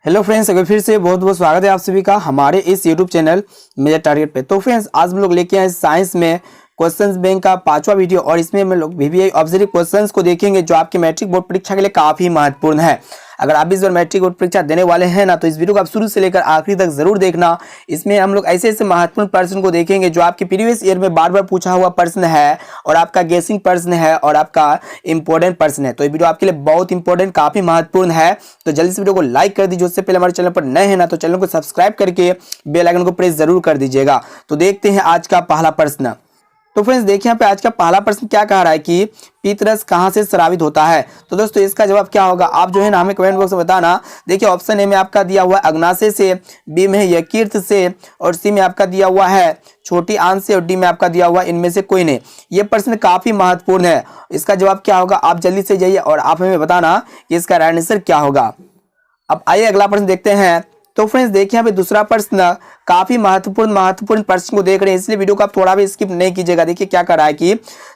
Hello friends, अगर फिर से बहुत बहुत स्वागत है आप सभी का हमारे इस यूट्यूब चैनल मेजर टारगेट पे। तो फ्रेंड्स, आज हम लोग लेके आए साइंस में क्वेश्चंस बैंक का 5वां वीडियो और इसमें हम लोग वीवीआई ऑब्जेक्टिव क्वेश्चंस को देखेंगे जो आपके मैट्रिक बोर्ड परीक्षा के लिए काफी महत्वपूर्ण है। अगर आप इस बार मैट्रिक बोर्ड परीक्षा देने वाले हैं ना, तो इस वीडियो को आप शुरू से लेकर आखिरी तक जरूर देखना। इसमें हम लोग ऐसे ऐसे महत्वपूर्ण प्रश्न को देखेंगे जो आपके प्रीवियस ईयर में बार बार पूछा हुआ प्रश्न है और आपका गेसिंग प्रश्न है और आपका इंपॉर्टेंट प्रश्न है। तो ये वीडियो आपके लिए बहुत इंपॉर्टेंट, काफी महत्वपूर्ण है। तो जल्दी से वीडियो को लाइक कर दीजिए। उससे पहले हमारे चैनल पर नए हैं ना, तो चैनल को सब्सक्राइब करके बेल आइकन को प्रेस जरूर कर दीजिएगा। तो देखते हैं आज का पहला प्रश्न। तो फ्रेंड्स देखिए यहाँ पे आज का पहला प्रश्न क्या कह रहा है कि पीतरस कहाँ से स्रावित होता है। तो दोस्तों इसका जवाब क्या होगा, आप जो है ना हमें कमेंट बॉक्स में बताना। देखिए ऑप्शन ए में आपका दिया हुआ है अग्नाशय से, बी में है यकृत से और सी में आपका दिया हुआ है छोटी आंत से और डी में आपका दिया हुआ इनमें से कोई नहीं। ये प्रश्न काफी महत्वपूर्ण है। इसका जवाब क्या होगा, आप जल्दी से जाइए और आप हमें बताना कि इसका राइट आंसर क्या होगा। अब आइए अगला प्रश्न देखते हैं। तो फ्रेंड्स देखिए यहाँ पे दूसरा प्रश्न काफी महत्वपूर्ण प्रश्न को देख रहे हैं, इसलिए वीडियो को आप थोड़ा भी स्किप नहीं कीजिएगा। देखिए क्या कर रहा है कि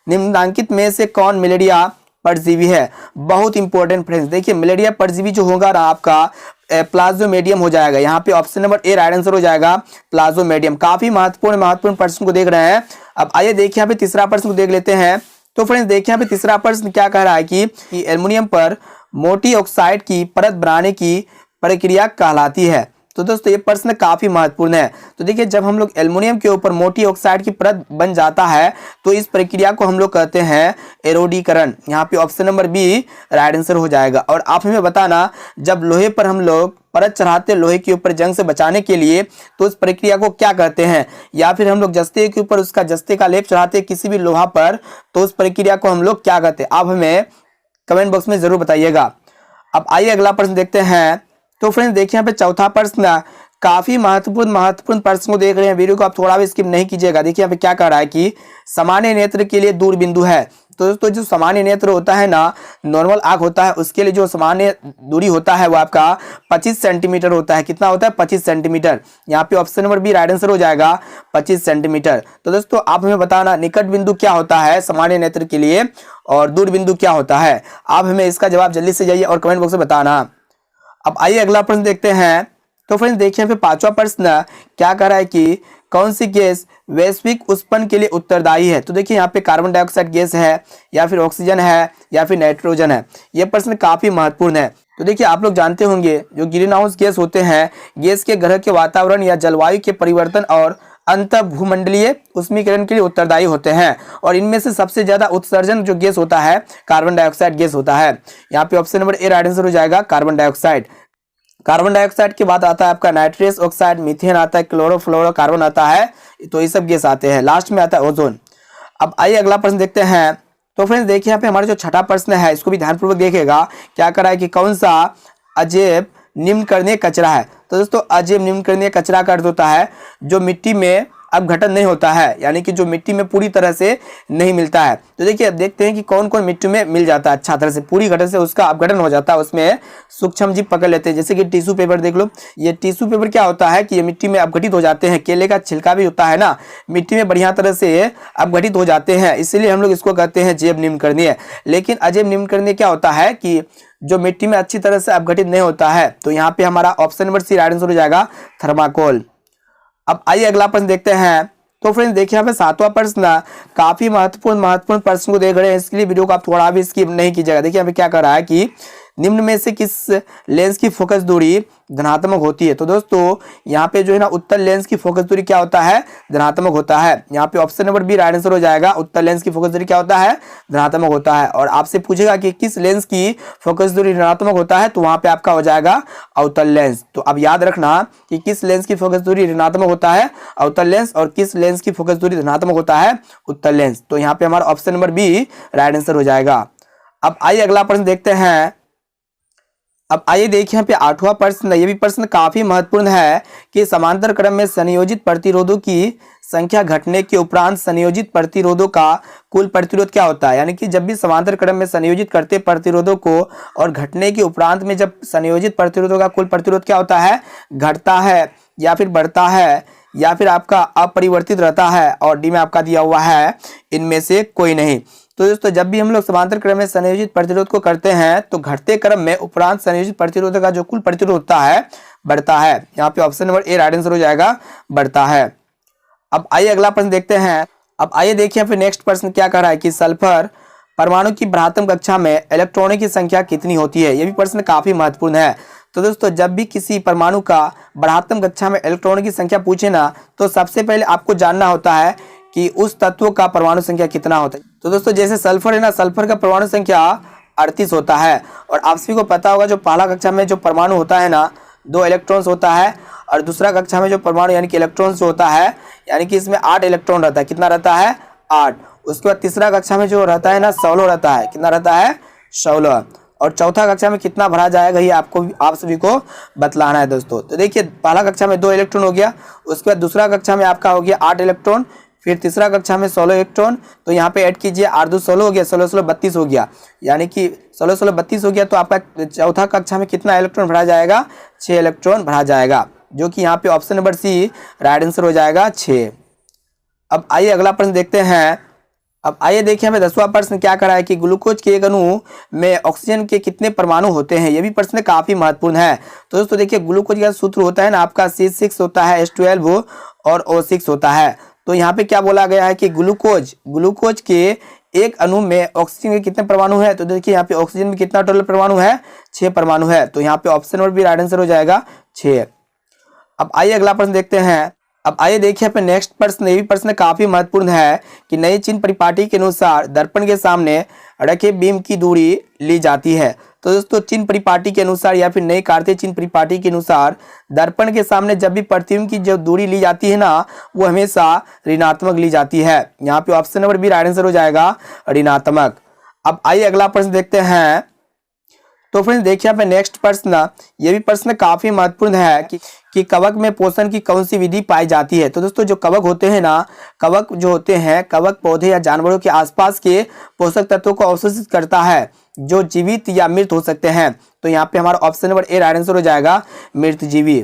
निम्नलिखित में से कौन मलेरिया परजीवी है। बहुत इंपॉर्टेंट फ्रेंड्स, देखिए मलेरिया परजीवी जो होगा ना आपका प्लाज्मोडियम हो जाएगा। यहाँ पे option number A right answer हो जाएगा, प्लाज्मोडियम। काफी महत्वपूर्ण प्रश्न को देख रहे हैं। अब आइए देखिए यहाँ पे तीसरा प्रश्न को देख लेते हैं। तो फ्रेंड्स देखिए यहाँ पे तीसरा प्रश्न क्या कह रहा है कि एल्युमिनियम पर मोटी ऑक्साइड की परत बनाने की प्रक्रिया कहलाती है। तो दोस्तों ये प्रश्न काफी महत्वपूर्ण है। तो देखिए जब हम लोग एल्युमिनियम के ऊपर मोटी ऑक्साइड की परत बन जाता है तो इस प्रक्रिया को हम लोग कहते हैं एरोडीकरण। यहाँ पे option number B right answer हो जाएगा। और आप हमें बताना, जब लोहे पर हम लोग परत चढ़ाते लोहे के ऊपर जंग से बचाने के लिए, तो उस प्रक्रिया को क्या कहते हैं। या फिर हम लोग जस्ते के ऊपर उसका जस्ते का लेप चढ़ाते किसी भी लोहा पर, तो उस प्रक्रिया को हम लोग क्या कहते हैं, आप हमें कमेंट बॉक्स में जरूर बताइएगा। अब आइए अगला प्रश्न देखते हैं। तो फ्रेंड्स देखिए यहाँ पे चौथा प्रश्न काफी महत्वपूर्ण प्रश्न को देख रहे हैं, वीडियो को आप थोड़ा भी स्किप नहीं कीजिएगा। देखिए यहाँ पे क्या कह रहा है कि सामान्य नेत्र के लिए दूर बिंदु है। तो दोस्तों जो सामान्य नेत्र होता है ना, नॉर्मल आंख होता है, उसके लिए जो सामान्य दूरी होता है वो आपका 25 सेंटीमीटर होता है। कितना होता है, 25 सेंटीमीटर। यहाँ पे option number B right answer हो जाएगा, 25 सेंटीमीटर। तो दोस्तों आप हमें बताना निकट बिंदु क्या होता है सामान्य नेत्र के लिए और दूर बिंदु क्या होता है। आप हमें इसका जवाब जल्दी से जाइए और कमेंट बॉक्स में बताना। अब आइए अगला प्रश्न देखते हैं। तो फ्रेंड्स देखिए यहाँ पे पांचवा प्रश्न क्या कह रहा है कि कौन सी गैस वैश्विक उष्णन के लिए उत्तरदायी है। तो देखिए यहाँ पे कार्बन डाइऑक्साइड गैस है या फिर ऑक्सीजन है या फिर नाइट्रोजन है। यह प्रश्न काफी महत्वपूर्ण है। तो देखिए आप लोग जानते होंगे जो ग्रीन हाउस गैस होते हैं, गैस के ग्रह के वातावरण या जलवायु के परिवर्तन और अंत भूमंडलीय उष्मीकरण के लिए उत्तरदायी होते हैं। और इनमें से सबसे ज्यादा उत्सर्जन जो गैस होता है कार्बन डाइऑक्साइड गैस होता है। यहाँ पे option number A right answer हो जाएगा, कार्बन डाइऑक्साइड। कार्बन डाइऑक्साइड के बाद आता है आपका नाइट्रस ऑक्साइड, मीथेन आता है, क्लोरोफ्लोरोकार्बन आता है। तो ये सब गैस आते हैं। लास्ट में आता है ओजोन। अब आइए अगला प्रश्न देखते हैं। तो फ्रेंड्स देखिए यहाँ पे हमारा जो छठा प्रश्न है, इसको भी ध्यानपूर्वक देखिएगा। क्या कर रहा है कि कौन सा अजैव निम्न कणीय कचरा है। तो दोस्तों अजैव निम्न कणीय कचरा का अर्थ होता है जो मिट्टी में अपघटन नहीं होता है, यानी कि जो मिट्टी में पूरी तरह से नहीं मिलता है। तो देखिए अब देखते हैं कि कौन कौन मिट्टी में मिल जाता है अच्छा तरह से, पूरी घटन से उसका अपघटन हो जाता है, उसमें सूक्ष्म जीव पकड़ लेते हैं। जैसे कि टिश्यू पेपर देख लो, ये टिश्यू पेपर क्या होता है कि ये मिट्टी में अपघटित हो जाते हैं। केले का छिलका भी होता है ना, मिट्टी में बढ़िया तरह से अपघटित हो जाते हैं, इसलिए हम लोग इसको कहते हैं जैव निम्न कणीय। लेकिन अजैव निम्न कणीय क्या होता है कि जो मिट्टी में अच्छी तरह से अपघटित नहीं होता है। तो यहाँ पे हमारा option number C right answer हो जाएगा, थर्माकोल। अब आइए अगला प्रश्न देखते हैं। तो फ्रेंड्स देखिए यहाँ पे सातवां प्रश्न काफी महत्वपूर्ण प्रश्न को देख रहे हैं, इसके लिए वीडियो को आप थोड़ा भी स्किप नहीं कीजिएगा। देखिए यहाँ पे क्या कर रहा है कि निम्न में से किस लेंस की फोकस दूरी धनात्मक होती है। तो दोस्तों यहाँ पे जो है ना उत्तल लेंस की फोकस दूरी क्या होता है, धनात्मक होता है। यहाँ पे option number B right answer हो जाएगा, उत्तल लेंस की फोकस दूरी क्या होता है, धनात्मक होता है। और आपसे पूछेगा कि किस लेंस की फोकस दूरी ऋणात्मक होता है, तो वहां पे आपका हो जाएगा अवतल लेंस। तो अब याद रखना कि किस लेंस की फोकस दूरी ऋणात्मक होता है, अवतल लेंस, और किस लेंस की फोकस दूरी धनात्मक होता है, उत्तल लेंस। तो यहाँ पे हमारा option number B right answer हो जाएगा। अब आइए अगला प्रश्न देखते हैं। अब आइए देखिए यहाँ पे आठवां प्रश्न, ये भी प्रश्न काफी महत्वपूर्ण है कि समांतर क्रम में संयोजित प्रतिरोधों की संख्या घटने के उपरांत संयोजित प्रतिरोधों का कुल प्रतिरोध क्या होता है। यानी कि जब भी समांतर क्रम में संयोजित करते प्रतिरोधों को और घटने के उपरांत में जब संयोजित प्रतिरोधों का कुल प्रतिरोध क्या होता है, घटता है या फिर बढ़ता है या फिर आपका अपरिवर्तित रहता है। और डी में आपका दिया हुआ है इनमें से कोई नहीं। तो दोस्तों जब भी हम लोग समांतर क्रम में संयोजित प्रतिरोध को करते हैं तो घटते क्रम में उपरांत संयोजित प्रतिरोध का जो कुल प्रतिरोध होता है बढ़ता है। यहाँ पे option number A right answer हो जाएगा, बढ़ता है। अब आइए अगला प्रश्न देखते हैं। अब आइए देखिए फिर नेक्स्ट प्रश्न क्या कह रहा है कि सल्फर परमाणु की बृहत्तम कक्षा में इलेक्ट्रॉनों की संख्या कितनी होती है। यह भी प्रश्न काफी महत्वपूर्ण है। तो दोस्तों जब भी किसी परमाणु का बृहत्तम कक्षा में इलेक्ट्रॉनों की संख्या पूछे ना तो सबसे पहले आपको जानना होता है कि उस तत्व का परमाणु संख्या कितना होता है। तो दोस्तों जैसे सल्फर है ना, सल्फर का परमाणु संख्या 38 होता है। और आप सभी को पता होगा जो पहला कक्षा में जो परमाणु होता है ना 2 इलेक्ट्रॉन्स होता है, और दूसरा कक्षा में जो परमाणु यानी कि इलेक्ट्रॉन्स होता है यानी कि इसमें 8 इलेक्ट्रॉन रहता है। कितना रहता है? 8। उसके बाद तीसरा कक्षा में जो रहता है ना 16 रहता है। कितना रहता है? 16। और चौथा कक्षा में कितना भरा जाएगा ये आप सभी को बतलाना है दोस्तों। तो देखिए पहला कक्षा में 2 इलेक्ट्रॉन हो गया, उसके बाद दूसरा कक्षा में आपका हो गया 8 इलेक्ट्रॉन, फिर तीसरा कक्षा में 16 इलेक्ट्रॉन। तो यहाँ पे ऐड कीजिए, 8 2 16 हो गया, 16 16 32 हो गया, यानी कि 16 16 32 हो गया। तो आपका चौथा कक्षा में कितना इलेक्ट्रॉन भरा जाएगा? 6 इलेक्ट्रॉन भरा जाएगा, जो कि यहाँ पे option number C right answer हो जाएगा, 6। अब आइए अगला प्रश्न देखते हैं। अब आइए देखिए हमें 10वां प्रश्न क्या कर रहा है कि ग्लूकोज के एक अणु में ऑक्सीजन के कितने परमाणु होते हैं। यह भी प्रश्न काफी महत्वपूर्ण है। तो दोस्तों देखिए ग्लूकोज का सूत्र होता है ना आपका C6 होता है, H12 और O6 होता है। तो यहाँ पे क्या बोला गया है कि ग्लूकोज के एक अणु में ऑक्सीजन के कितने परमाणु है। तो देखिए यहाँ पे ऑक्सीजन में कितना टोटल परमाणु है? 6 परमाणु है। तो यहाँ पे option number B right answer हो जाएगा, 6। अब आइए अगला प्रश्न देखते हैं। अब आइए देखिए अपने नेक्स्ट प्रश्न। ये भी प्रश्न काफी महत्वपूर्ण है कि नई चिन्ह परिपाटी के अनुसार दर्पण के सामने रखे बीम की दूरी ली जाती है। तो दोस्तों चिन्ह परिपाटी के अनुसार या फिर नई कार्तीय चिन्ह परिपाटी के अनुसार दर्पण के सामने जब भी प्रतिबिंब की जो दूरी ली जाती है ना वो हमेशा ऋणात्मक ली जाती है। यहाँ पे option number B right answer हो जाएगा, ऋणात्मक। अब आइए अगला प्रश्न देखते हैं। तो फ्रेंड्स देखिए यहाँ पे नेक्स्ट प्रश्न, ये भी प्रश्न काफी महत्वपूर्ण है कि कवक में पोषण की कौन सी विधि पाई जाती है। तो दोस्तों जो कवक होते हैं ना, कवक जो होते हैं, कवक पौधे या जानवरों के आसपास के पोषक तत्वों को अवशोषित करता है जो जीवित या मृत हो सकते हैं। तो यहाँ पे हमारा option number A right answer हो जाएगा, मृत जीवी।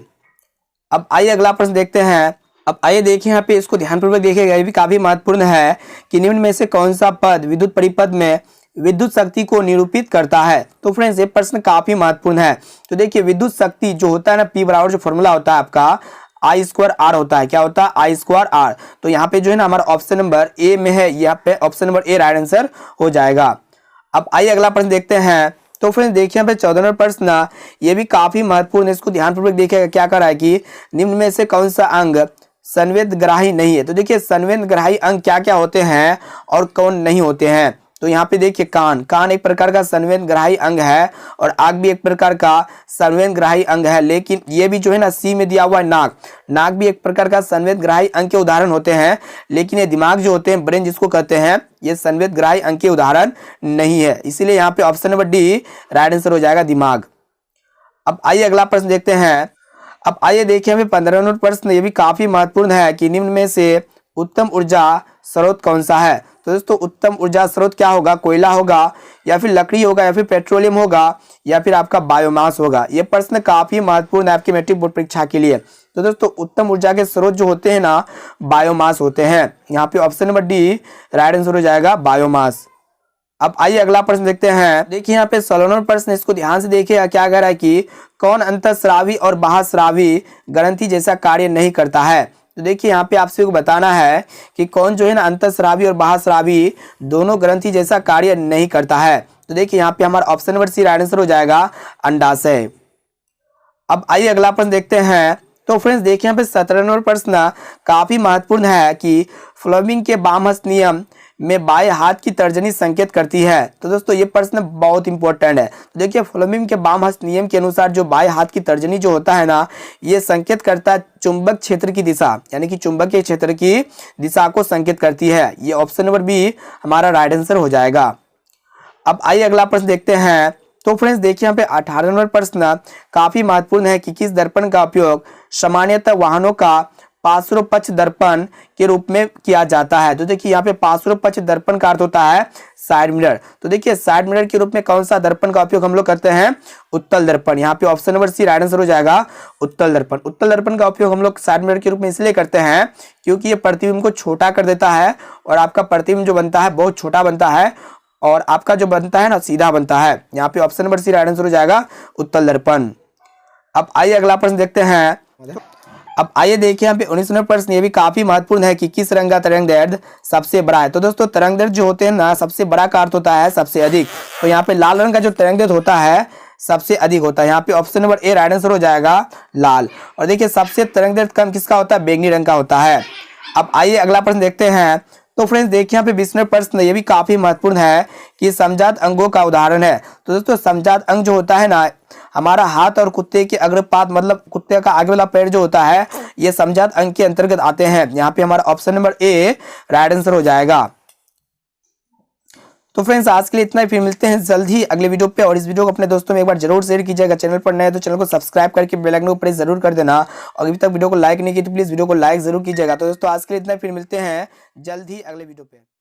अब आइए अगला प्रश्न देखते हैं। अब आइए देखिए यहाँ पे, इसको ध्यानपूर्वक देखिएगा, ये भी काफी महत्वपूर्ण है कि निम्न में से कौन सा पद विद्युत परिपथ में विद्युत शक्ति को निरूपित करता है। तो फ्रेंड्स ये प्रश्न काफी महत्वपूर्ण है। तो देखिए विद्युत शक्ति जो होता है ना, P बराबर जो फॉर्मूला होता है आपका I²R होता है। क्या होता है? I²R। तो यहाँ पे जो है ना हमारा ऑप्शन नंबर ए में है, यहाँ पे option number A right answer हो जाएगा। अब आइए अगला प्रश्न देखते हैं। तो फ्रेंड्स देखिए यहाँ पे 14वां प्रश्न, ये भी काफी महत्वपूर्ण है, इसको ध्यानपूर्वक देखिएगा। क्या कर रहा है कि निम्न में से कौन सा अंग संवेदग्राही नहीं है। तो देखिए संवेदग्राही अंग क्या क्या होते हैं और कौन नहीं होते हैं। तो यहाँ पे देखिए कान एक प्रकार का संवेदनग्राही अंग है और आग भी एक प्रकार का संवेदनग्राही अंग है। लेकिन ये भी जो है ना सी में दिया हुआ है नाक भी एक प्रकार का संवेदनग्राही अंग के उदाहरण होते हैं। लेकिन ये दिमाग जो होते हैं, ब्रेन जिसको कहते हैं, ये संवेदनग्राही अंग के उदाहरण नहीं है। इसीलिए यहाँ पे option number D right answer हो जाएगा, दिमाग। अब आइए अगला प्रश्न देखते हैं। अब आइए देखिए हमें 15वां प्रश्न, ये भी काफी महत्वपूर्ण है कि निम्न में से उत्तम ऊर्जा स्रोत कौन सा है। तो दोस्तों उत्तम ऊर्जा स्रोत क्या होगा? कोयला होगा या फिर लकड़ी होगा या फिर पेट्रोलियम होगा या फिर आपका बायोमास होगा। ये प्रश्न काफी महत्वपूर्ण है आपके मैट्रिक बोर्ड परीक्षा के लिए। तो दोस्तों उत्तम ऊर्जा के स्रोत जो होते हैं ना, बायोमास होते हैं। यहाँ पे option number D right answer हो जाएगा, बायोमास। अब आइए अगला प्रश्न देखते हैं। देखिए यहाँ पे 16वां प्रश्न, इसको ध्यान से देखिएगा। क्या कह रहा है कि कौन अंतःस्रावी और बाह्यस्रावी ग्रंथि जैसा कार्य नहीं करता है। तो देखिए यहाँ पे आपसे बताना है कि कौन जो है ना अंतःस्रावी और बाह्यस्रावी दोनों ग्रंथि जैसा कार्य नहीं करता है। तो देखिए यहाँ पे हमारा option number C right answer हो जाएगा, अंडाशय। अब आइए अगला प्रश्न देखते हैं। तो फ्रेंड्स देखिए यहाँ पे 17वां प्रश्न काफी महत्वपूर्ण है कि फ्लेमिंग के बामहस्त नियम में बाएं हाथ की तर्जनी संकेत करती है। तो दोस्तों ये प्रश्न बहुत इंपॉर्टेंट है। तो देखिए फ्लेमिंग के बामहस्त नियम के अनुसार जो बाएं हाथ की तर्जनी जो होता है ना, ये संकेत करता है चुंबक क्षेत्र की दिशा, यानी कि चुंबकीय क्षेत्र की दिशा को संकेत करती है। ये ऑप्शन नंबर बी हमारा राइट आंसर हो जाएगा। अब आइए अगला प्रश्न देखते हैं। तो फ्रेंड्स देखिए यहाँ पे 18वां प्रश्न काफी महत्वपूर्ण है कि किस दर्पण का उपयोग सामान्यतः वाहनों का पार्श्वपक्ष दर्पण के रूप में किया जाता है। तो देखिए यहाँ पे पार्श्वपक्ष दर्पण का अर्थ होता है साइड मिरर। तो देखिए साइड मिरर के रूप में कौन सा दर्पण का उपयोग हम लोग करते हैं? उत्तल दर्पण। यहाँ पे option number C right answer हो जाएगा, उत्तल दर्पण। उत्तल दर्पण का उपयोग हम लोग साइड मिरर के रूप में इसलिए करते हैं क्योंकि ये प्रतिबिंब को छोटा कर देता है और आपका प्रतिबिंब जो बनता है बहुत छोटा बनता है और आपका जो बनता है ना सीधा बनता है। यहाँ पे option number C right answer हो जाएगा, उत्तल दर्पण। अब आइए अगला प्रश्न देखते हैं। अब आइए देखिए यहाँ पे 19 प्रश्न, ये भी काफी महत्वपूर्ण है कि किस रंग का तरंग दैर्ध्य सबसे बड़ा है। तो दोस्तों तरंग दैर्ध्य जो होते हैं ना, सबसे बड़ा का अर्थ होता है सबसे अधिक। तो यहाँ पे लाल रंग का जो तरंग दैर्ध्य होता है सबसे अधिक होता है। यहाँ पे option number A right answer हो जाएगा, लाल। और देखिए सबसे तरंग दैर्ध्य कम किसका होता है? बैंगनी रंग का होता है। अब आइए अगला प्रश्न देखते हैं। तो फ्रेंड्स देखिए यहाँ पे 20 प्रश्न, ये भी काफी महत्वपूर्ण है कि समजात अंगों का उदाहरण है। तो दोस्तों समजात अंग जो होता है ना, हमारा हाथ और कुत्ते के अग्रपाद मतलब कुत्ते का आगे वाला पैर जो होता है, ये समजात अंग के अंतर्गत आते हैं। यहाँ पे हमारा option number A right answer हो जाएगा। तो फ्रेंड्स आज के लिए इतना ही, फिर मिलते हैं जल्द ही अगले वीडियो पे। और इस वीडियो को अपने दोस्तों में एक बार जरूर शेयर कीजिएगा। चैनल पर नए तो चैनल को सब्सक्राइब करके बेल आइकन को प्रेस जरूर कर देना। और अभी तक वीडियो को लाइक नहीं की तो प्लीज वीडियो को लाइक जरूर कीजिएगा। तो दोस्तों आज के लिए इतना ही, फिर मिलते हैं जल्द ही अगले वीडियो पे।